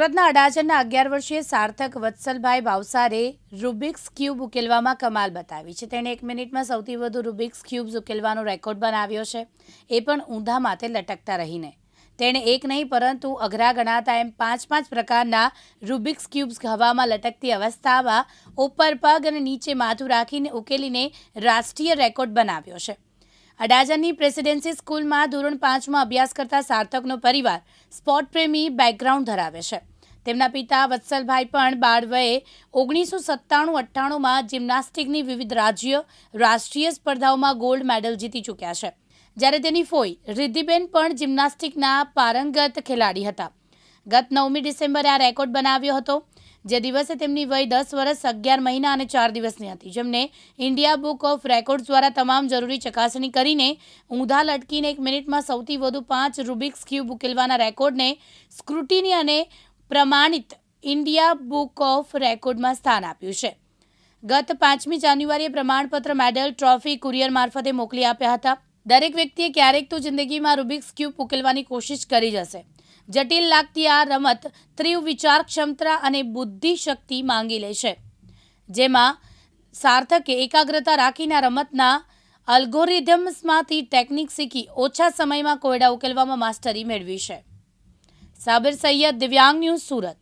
સુરતના અડાજણના 11 વર્ષીય સાર્થક વત્સલભાઈ ભાવસારે રૂબિક્સ ક્યુબ ઉકેલવામાં કમાલ બતાવી છે। તેણે 1 મિનિટમાં સૌથી વધુ રૂબિક્સ ક્યુબ્સ ઉકેલવાનો રેકોર્ડ બનાવ્યો છે, એ પણ ઊંધા માથે લટકતા રહીને। તેણે એક નહીં પરંતુ અઘરા ગણાતા એમ 5 પ્રકારના રૂબિક્સ ક્યુબ્સ હવામાં લટકતી અવસ્થામાં ઉપર પગ અને નીચે માથું રાખીને ઉકેલીને રાષ્ટ્રીય રેકોર્ડ બનાવ્યો છે। અડાજણની પ્રેસિડેન્સી સ્કૂલમાં ધોરણ 5માં અભ્યાસ કરતા સાર્થકનો પરિવાર સ્પોર્ટ પ્રેમી બેકગ્રાઉન્ડ ધરાવે છે। તેમના પિતા વત્સલભાઈ પણ બાળ વયે 1997-98માં જિમ્નાસ્ટિકની વિવિધ રાષ્ટ્રીય સ્પર્ધાઓમાં ગોલ્ડ મેડલ જીતી ચૂક્યા છે, જ્યારે તેની ફોઈ રિદ્ધિબેન પણ જિમ્નાસ્ટિકના પારંગત ખેલાડી હતા। ગત 9મી ડિસેમ્બરે આ રેકોર્ડ બનાવ્યો હતો, જે દિવસે તેમની વય 10 વર્ષ 11 મહિના અને 4 દિવસની હતી, જેમને ઇન્ડિયા બુક ઓફ રેકોર્ડ્સ દ્વારા તમામ જરૂરી ચકાસણી કરીને ઊંધા લટકીને 1 મિનિટમાં સૌથી વધુ 5 રૂબિક્સ ક્યુબ ઉકેલવાના રેકોર્ડને સ્ક્રુટિની અને પ્રમાણિત ઇન્ડિયા બુક ઓફ રેકોર્ડમાં સ્થાન આપ્યું છે। ગત 5મી જાન્યુઆરીએ પ્રમાણપત્ર, મેડલ, ટ્રોફી કુરિયર મારફતે મોકલી આપ્યા હતા। દરેક વ્યક્તિએ ક્યારેક તો જિંદગીમાં રૂબિક્સ ક્યુબ ઉકેલવાની કોશિશ કરી જ હશે। જટિલ લાગતી આ રમત તીવ્ર વિચાર ક્ષમતા અને બુદ્ધિ શક્તિ માંગી લે છે, જેમાં સાર્થકે એકાગ્રતા રાખીને આ રમતના અલ્ગોરિધમ્સમાંથી ટેકનિક શીખી ઓછા સમયમાં કોયડા ઉકેલવામાં માસ્ટરી મેળવી છે। સાબિર સૈયદ, દિવ્યાંગ ન્યૂઝ, સુરત।